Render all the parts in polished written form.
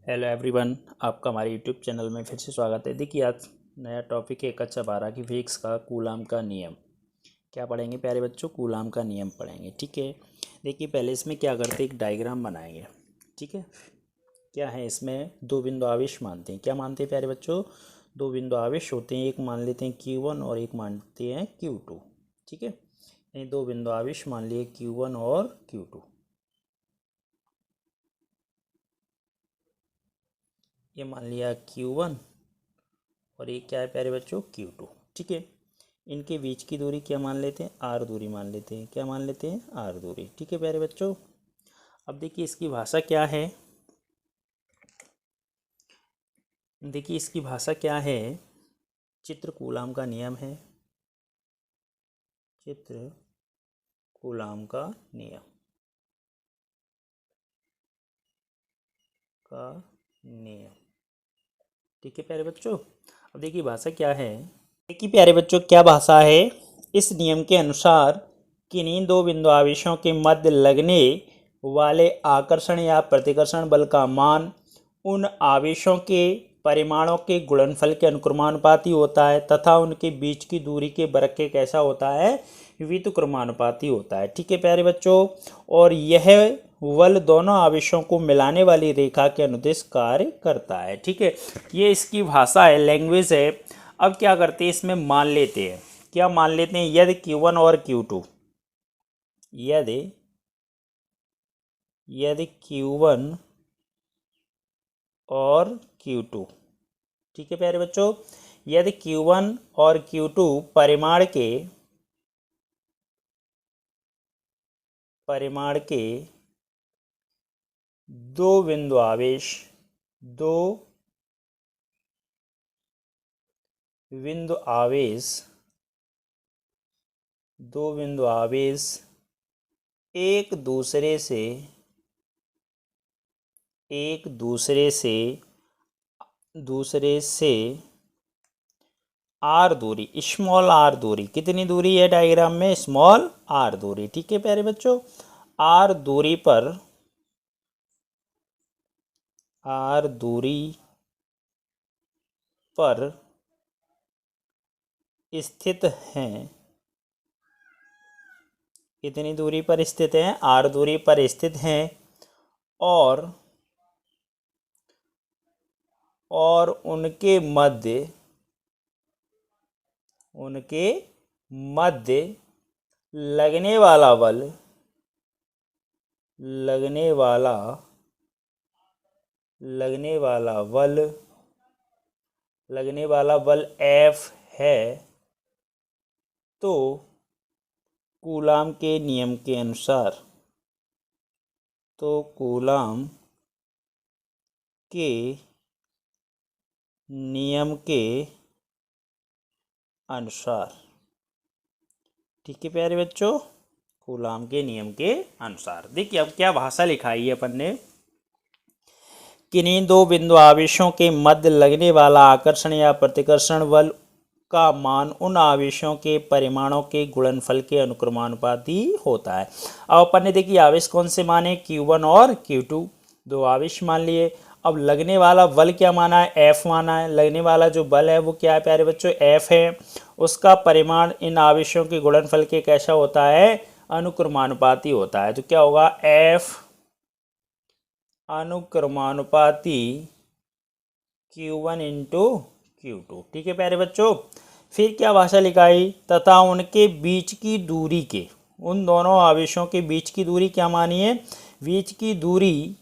Hello everyone, आपका हमारे YouTube channel में फिर से स्वागत है। देखिए, आज नया टॉपिक है कक्षा 12 की फिजिक्स का कूलाम का नियम। क्या पढ़ेंगे प्यारे बच्चों? कूलाम का नियम पढ़ेंगे। ठीक है, देखिए पहले इसमें क्या करते हैं, एक डायग्राम बनाएंगे। ठीक है, क्या है इसमें दो बिंदु आवेश मानते हैं। क्या मानते हैं प्यारे बच्चों? दो बिंदु आवेश होते हैं, एक मान लेते हैं Q1 और एक मानते हैं Q2। ठीक है, ये दो बिंदु आवेश मान लिए Q1 और Q2। ये मान लिया Q1 और ये क्या है प्यारे बच्चों? Q2। ठीक है, इनके बीच की दूरी क्या मान लेते हैं? R दूरी मान लेते हैं। क्या मान लेते हैं? R दूरी। ठीक है प्यारे बच्चों, अब देखिए इसकी भाषा क्या है। देखिए इसकी भाषा क्या है, चित्र कूलाम का नियम है। चित्र कूलाम का नियम का नियम। ठीक है प्यारे बच्चों, अब देखिए भाषा क्या है। देखिए प्यारे बच्चों, क्या भाषा है। इस नियम के अनुसार किन्हीं दो बिंदु आवेशों के मध्य लगने वाले आकर्षण या प्रतिकर्षण बल का मान उन आवेशों के परिमाणों के गुणनफल के अनुक्रमानुपाती होता है तथा उनके बीच की दूरी के वर्ग के कैसा होता है? व्युत्क्रमानुपाती होता है। ठीक है प्यारे बच्चों, और यह बल दोनों आवेशों को मिलाने वाली रेखा के अनुदिश कार्य करता है। ठीक है, ये इसकी भाषा है, लैंग्वेज है। अब क्या करते हैं, इसमें मान लेते हैं। क्या मान लेते हैं? यदि Q1 और Q2, यदि यदि Q1 और Q2, ठीक है प्यारे बच्चों, यदि Q1 और Q2 परिमाण के दो बिंदु आवेश दो बिंदु आवेश दो बिंदु आवेश एक दूसरे से आर दूरी, स्मॉल आर दूरी, कितनी दूरी है डायग्राम में? स्मॉल आर दूरी। ठीक है प्यारे बच्चों, आर दूरी पर स्थित हैं। कितनी दूरी पर स्थित हैं? आर दूरी पर स्थित हैं। और उनके मध्य लगने वाला बल F है। तो कूलाम के नियम के अनुसार ठीक है प्यारे बच्चों, कूलाम के नियम के अनुसार देखिए अब क्या भाषा लिखाई है अपन ने। किन्हीं दो बिंदु आवेशों के मध्य लगने वाला आकर्षण या प्रतिकर्षण बल का मान उन आवेशों के परिमाणों के गुणनफल के अनुक्रमानुपाती होता है। अब अपन ने देखिए आवेश कौन से माने? Q1 और Q2, दो आवेश मान लिए। अब लगने वाला बल क्या माना है? F माना है। लगने वाला जो बल है वो क्या है प्यारे बच्चों? F है। उसका परिमाण इन आवेशों के गुणनफल के कैसा होता है? अनुक्रमानुपाती होता है। तो क्या होगा? F अनुक्रमानुपाती Q1 into Q2। ठीक है प्यारे बच्चों, फिर क्या भाषा लिखाई? तथा उनके बीच की दूरी के, उन दोनों आवेशों के बीच की दूरी क्या मानी है? बीच की दूरी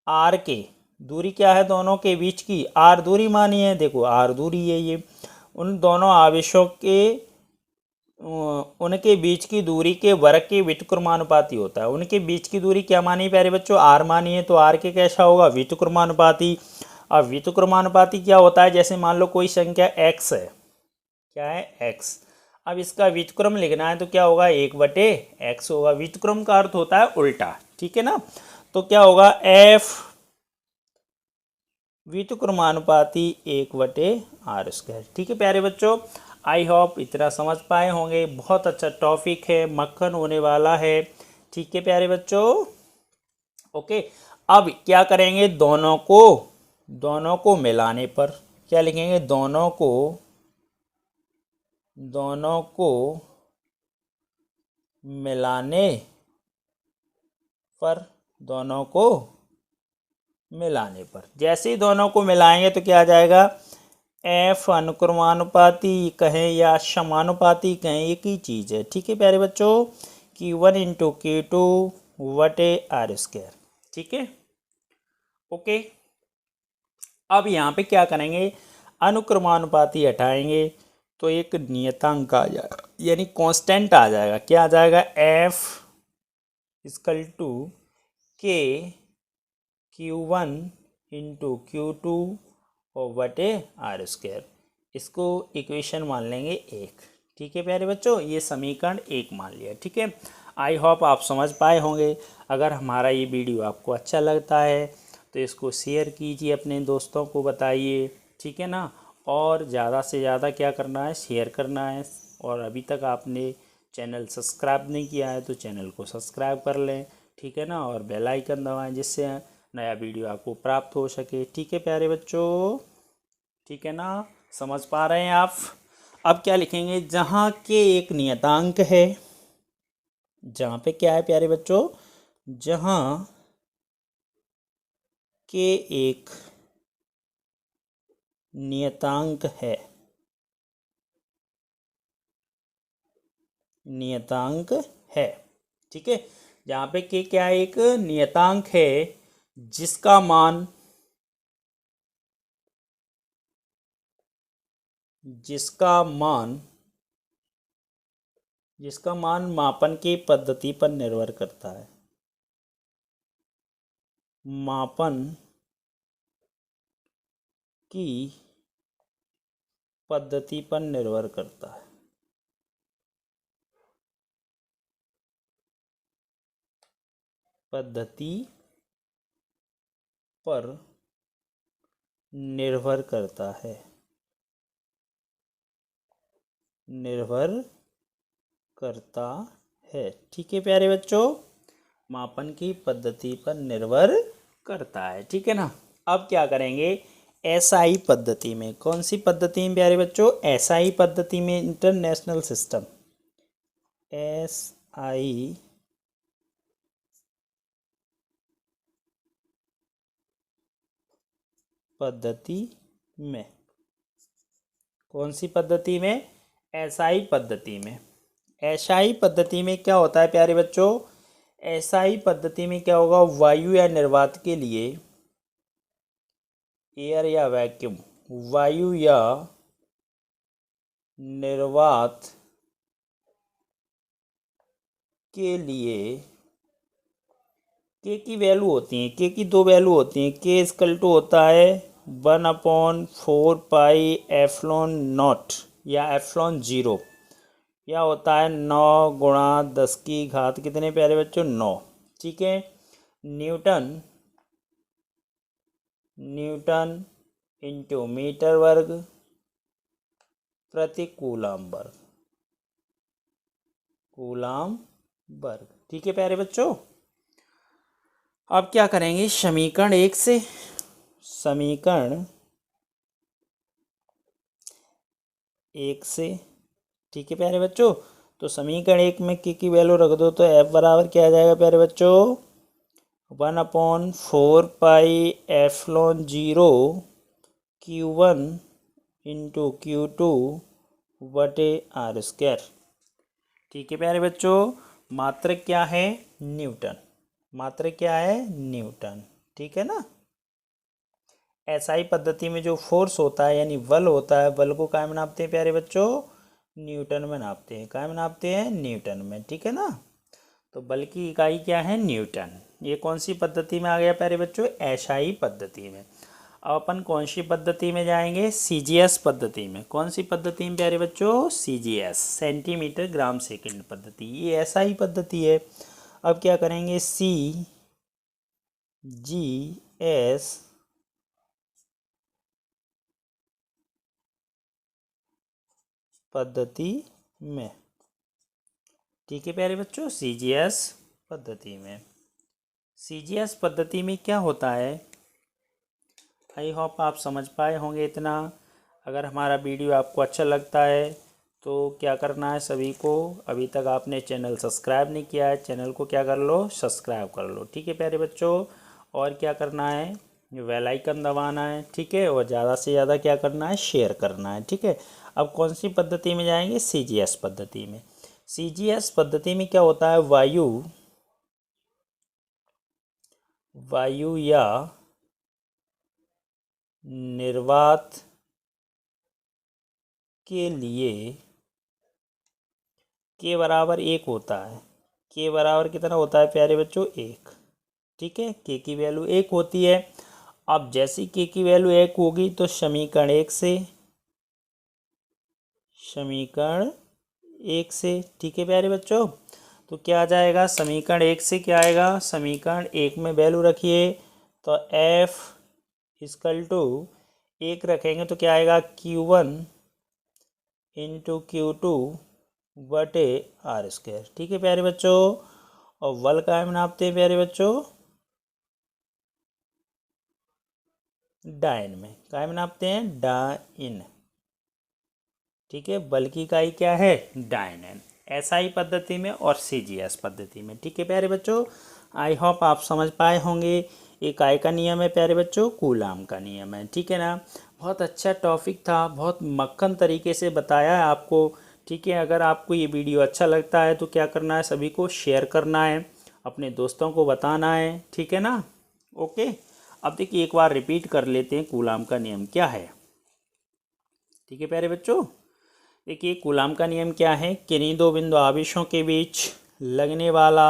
R के, दूरी क्या है दोनों के बीच की? R दूरी मानी है। देखो R दूरी है ये। उन दोनों आवेशों के उनके बीच की दूरी के वर्ग के व्युत्क्रमानुपाती होता है। उनके बीच की दूरी क्या मानी प्यारे बच्चों? R मानी है। तो R के कैसा होगा? व्युत्क्रमानुपाती। अब व्युत्क्रमानुपाती क्या होता है? जैसे मान लो कोई संख्या x है। क्या है? x। अब इसका व्युत्क्रम लिखना है तो क्या होगा? 1/x होगा। व्युत्क्रम का अर्थ होता है उल्टा। ठीक है ना, तो क्या होगा? F व्युत्क्रमानुपाती 1/r²। ठीक है प्यारे बच्चों, आई होप इतना समझ पाए होंगे। बहुत अच्छा टॉपिक है, मक्खन होने वाला है। ठीक है प्यारे बच्चों, ओके। अब क्या करेंगे, दोनों को मिलाने पर क्या लिखेंगे, दोनों को मिलाने पर, दोनों को मिलाने पर, जैसे ही दोनों को मिलाएंगे तो क्या आ जाएगा, एफ अनुक्रमानुपाती कहें या समानुपाती कहें, एक ही चीज़ है। ठीक है प्यारे बच्चों, Q1 इंटू Q2 वटे आर स्क्वायर। ठीक है, ओके। अब यहाँ पे क्या करेंगे, अनुक्रमानुपाती हटाएंगे तो एक नियतांक आ जाएगा, यानी कांस्टेंट आ जाएगा। क्या आ जाएगा, एफ इक्वल टू के Q1 इंटू Q2 और वटे आर स्क्वायर। इसको इक्वेशन मान लेंगे एक। ठीक है प्यारे बच्चों, ये समीकरण एक मान लिया। ठीक है, आई होप आप समझ पाए होंगे। अगर हमारा ये वीडियो आपको अच्छा लगता है तो इसको शेयर कीजिए, अपने दोस्तों को बताइए। ठीक है ना, और ज़्यादा से ज़्यादा क्या करना है, शेयर करना है। और अभी तक आपने चैनल सब्सक्राइब नहीं किया है तो चैनल को सब्सक्राइब कर लें। ठीक है ना, और बेल आइकन दबाएं जिससे नया वीडियो आपको प्राप्त हो सके। ठीक है प्यारे बच्चों, ठीक है ना, समझ पा रहे हैं आप। अब क्या लिखेंगे, जहाँ के एक नियतांक है, जहाँ पे क्या है प्यारे बच्चों, जहाँ के एक नियतांक है, नियतांक है। ठीक है, जहाँ पे के क्या है, एक नियतांक है जिसका मान, जिसका मान जिसका मान मापन की पद्धति पर निर्भर करता है, मापन की पद्धति पर निर्भर करता है, पद्धति पर निर्भर करता है, निर्भर करता है। ठीक है प्यारे बच्चों, मापन की पद्धति पर निर्भर करता है। ठीक है ना, अब क्या करेंगे, एसआई पद्धति में, कौन सी पद्धति में प्यारे बच्चों, एसआई पद्धति में, इंटरनेशनल सिस्टम, एसआई पद्धति में, कौन सी पद्धति में, एसआई पद्धति में। एसआई पद्धति में क्या होता है प्यारे बच्चों, एसआई पद्धति में क्या होगा, वायु या निर्वात के लिए, एयर या वैक्यूम, वायु या निर्वात के लिए के की वैल्यू होती है, के की दो वैल्यू होती हैं। के इक्वल टू होता है 1/4 पाई एफ्लॉन नॉट या एफ्लॉन जीरो, या होता है 9 × 10 की घात कितने प्यारे बच्चों, 9। ठीक है, न्यूटन, न्यूटन इंटू मीटर वर्ग प्रति कूलाम वर्ग, कूलाम वर्ग। ठीक है प्यारे बच्चों, अब क्या करेंगे, समीकरण एक से, समीकरण एक से। ठीक है प्यारे बच्चों, तो समीकरण एक में की वैल्यू रख दो तो एफ बराबर क्या आ जाएगा प्यारे बच्चों, 1/4 पाई एफ्लॉन जीरो Q1 इंटू Q2 वटे आर स्क्वायर। ठीक है प्यारे बच्चों, मात्रक क्या है, न्यूटन, मात्रक क्या है, न्यूटन। ठीक है ना, एसआई पद्धति में जो फोर्स होता है यानी बल होता है, बल को काय में नापते हैं प्यारे बच्चों, न्यूटन में नापते हैं। काय में नापते हैं, न्यूटन में। ठीक है ना, तो बल की इकाई क्या है, न्यूटन। ये कौन सी पद्धति में आ गया प्यारे बच्चों, एसआई पद्धति में। अब अपन कौन सी पद्धति में जाएंगे, सीजीएस पद्धति में। कौन सी पद्धति में प्यारे बच्चों, सीजीएस, सेंटीमीटर ग्राम सेकंड पद्धति, ये एसआई पद्धति है। अब क्या करेंगे, सी जी एस पद्धति में। ठीक है प्यारे बच्चों, सीजीएस पद्धति में, सीजीएस पद्धति में क्या होता है, आई होप आप समझ पाए होंगे इतना। अगर हमारा वीडियो आपको अच्छा लगता है तो क्या करना है सभी को, अभी तक आपने चैनल सब्सक्राइब नहीं किया है, चैनल को क्या कर लो, सब्सक्राइब कर लो, ठीक है प्यारे बच्चों। और क्या करना है, बेल आइकन दबाना है, ठीक है। और ज़्यादा से ज़्यादा क्या करना है, शेयर करना है, ठीक है। अब कौन सी पद्धति में जाएंगे, सीजीएस पद्धति में। सीजीएस पद्धति में क्या होता है, वायु या निर्वात के लिए के बराबर एक होता है। के बराबर कितना होता है प्यारे बच्चों, एक, ठीक है। के की वैल्यू एक होती है। अब जैसी के की वैल्यू एक होगी तो समीकरण एक से, ठीक है प्यारे बच्चों। तो क्या आ जाएगा, समीकरण एक से क्या आएगा, समीकरण एक में वैल्यू रखिए तो एफ इक्वल टू एक रखेंगे तो क्या आएगा, Q1 इंटू Q2 बटे आर स्क्वायर, ठीक है प्यारे बच्चों। और बल का हम नापते हैं प्यारे बच्चों, डाइन में, काय में नापते हैं, डाइन, ठीक है। बल की इकाई क्या है, डाइन है, एसआई पद्धति में और सीजीएस पद्धति में, ठीक है प्यारे बच्चों। आई होप आप समझ पाए होंगे। इकाई का नियम है प्यारे बच्चों, कूलाम का नियम है, ठीक है ना। बहुत अच्छा टॉपिक था, बहुत मक्खन तरीके से बताया है आपको, ठीक है। अगर आपको ये वीडियो अच्छा लगता है तो क्या करना है, सभी को शेयर करना है, अपने दोस्तों को बताना है, ठीक है ना। ओके, अब देखिए एक बार रिपीट कर लेते हैं कूलाम का नियम क्या है, ठीक है प्यारे बच्चों। देखिए कूलाम का नियम क्या है, किन्हीं दो बिंदु आवेशों के बीच लगने वाला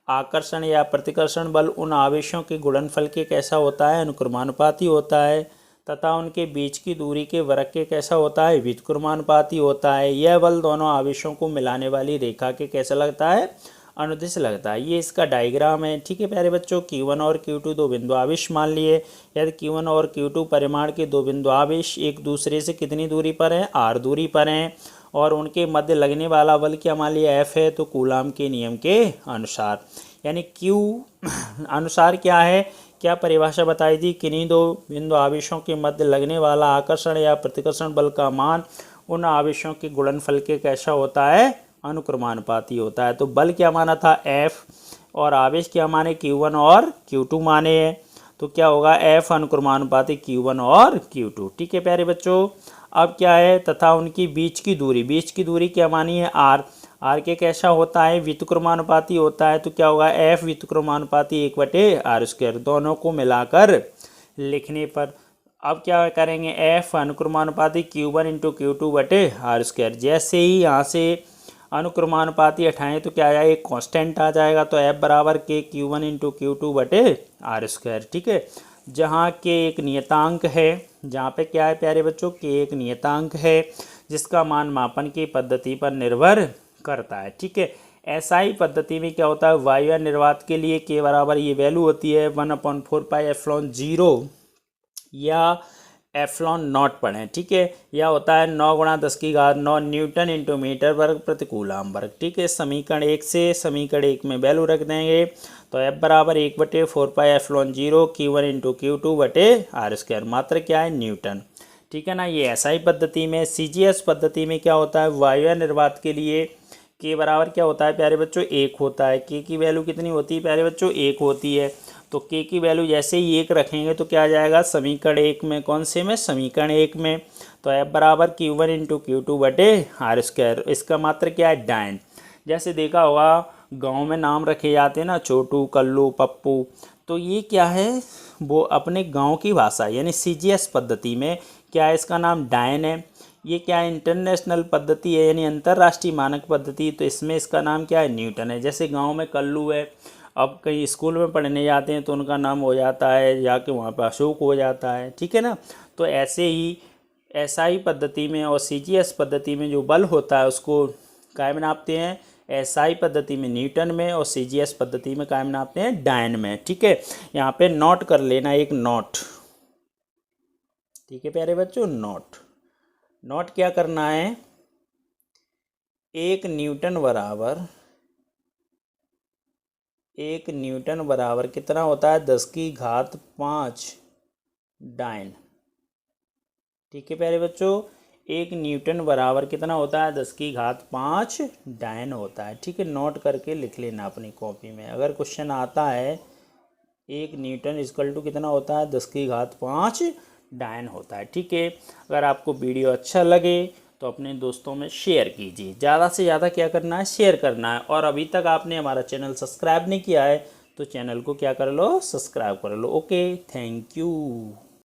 आकर्षण या प्रतिकर्षण बल उन आवेशों के गुणनफल के कैसा होता है, अनुक्रमानुपाती होता है, तथा उनके बीच की दूरी के वर्ग के कैसा होता है, व्युत्क्रमानुपाती होता है। यह बल दोनों आवेशों को मिलाने वाली रेखा के कैसा लगता है, अनुदिश लगता है। ये इसका डायग्राम है, ठीक है प्यारे बच्चों। Q1 और Q2 दो बिंदु आवेश मान लिए, यदि Q1 और Q2 परिमाण के दो बिंदु आवेश एक दूसरे से कितनी दूरी पर हैं, r दूरी पर हैं, और उनके मध्य लगने वाला बल क्या मान लिया, F है, तो कूलाम के नियम के अनुसार, यानी Q अनुसार क्या है, क्या परिभाषा बताई थी, किन्हीं दो बिंदु आवेशों के मध्य लगने वाला आकर्षण या प्रतिकर्षण बल का मान उन आवेशों के गुणनफल के कैसा होता है, अनुक्रमानुपाती होता है। तो बल क्या माना था, F, और आवेश क्या माने, Q1 और Q2 माने हैं, तो क्या होगा, F अनुक्रमानुपाती Q1 और Q2, ठीक है प्यारे बच्चों। अब क्या है, तथा उनकी बीच की दूरी क्या मानी है, R, आर के कैसा होता है, व्युत्क्रमानुपाती होता है, तो क्या होगा, F व्युत्क्रमानुपाती 1/r², दोनों को मिलाकर लिखने पर अब क्या करेंगे, F अनुक्रमानुपाती Q1 इंटू Q2 बटे r²। जैसे ही यहाँ से अनुक्रमानुपाती हटाएं तो क्या आएगा, एक कांस्टेंट आ जाएगा, तो F बराबर के Q1 इंटू Q2 बटे r², ठीक है। जहाँ के एक नियतांक है, जहाँ पे क्या है प्यारे बच्चों, के एक नियतांक है जिसका मान मापन की पद्धति पर निर्भर करता है, ठीक है। एसआई पद्धति में क्या होता है, वायु या निर्वात के लिए के बराबर ये वैल्यू होती है 1/4πε0 या एफ्लॉन नॉट पढ़ें, ठीक है। यह होता है 9 × 10⁻⁹ न्यूटन इंटू मीटर वर्ग प्रति कूलाम वर्ग, ठीक है। समीकरण एक से समीकरण एक में वैल्यू रख देंगे तो F बराबर 1/4πε0 Q1 इंटू Q2 बटे r², मात्र क्या है, न्यूटन, ठीक है ना। ये एसआई पद्धति में। सीजीएस पद्धति में क्या होता है, वायु या निर्वात के लिए के बराबर क्या होता है प्यारे बच्चों, एक होता है। के की वैल्यू कितनी होती है प्यारे बच्चों, एक होती है। तो के की वैल्यू जैसे ही एक रखेंगे तो क्या आ जाएगा, समीकरण एक में, कौन से में, समीकरण एक में, तो F बराबर Q1 इंटू Q2 बटे r²। इसका मात्र क्या है, डाइन। जैसे देखा होगा गांव में नाम रखे जाते हैं ना, छोटू, कल्लू, पप्पू, तो ये क्या है, वो अपने गांव की भाषा, यानी सीजीएस पद्धति में क्या है, इसका नाम डायन है। ये क्या है, इंटरनेशनल पद्धति है, यानी अंतर्राष्ट्रीय मानक पद्धति, तो इसमें इसका नाम क्या है, न्यूटन है। जैसे गांव में कल्लू है, अब कहीं स्कूल में पढ़ने जाते हैं तो उनका नाम हो जाता है, जाके वहाँ पर अशोक हो जाता है, ठीक है ना। तो ऐसे ही एसआई पद्धति में और सीजीएस पद्धति में जो बल होता है उसको काय में नापते हैं, एसआई पद्धति में न्यूटन में और सीजीएस पद्धति में काय में नापते हैं, डायन में, ठीक है। यहाँ पे नोट कर लेना, एक नोट, ठीक है प्यारे बच्चों, नोट क्या करना है, 1 न्यूटन बराबर 1 न्यूटन बराबर कितना होता है? 10⁵ डाइन। ठीक है प्यारे बच्चों, 1 न्यूटन बराबर कितना होता है? 10⁵ डाइन होता है। ठीक है, नोट करके लिख लेना अपनी कॉपी में। अगर क्वेश्चन आता है 1 न्यूटन इक्वल टू कितना होता है? 10⁵ डाइन होता है। ठीक है, अगर आपको वीडियो अच्छा लगे तो अपने दोस्तों में शेयर कीजिए। ज़्यादा से ज़्यादा क्या करना है? शेयर करना है। और अभी तक आपने हमारा चैनल सब्सक्राइब नहीं किया है तो चैनल को क्या कर लो? सब्सक्राइब कर लो। Okay, thank you.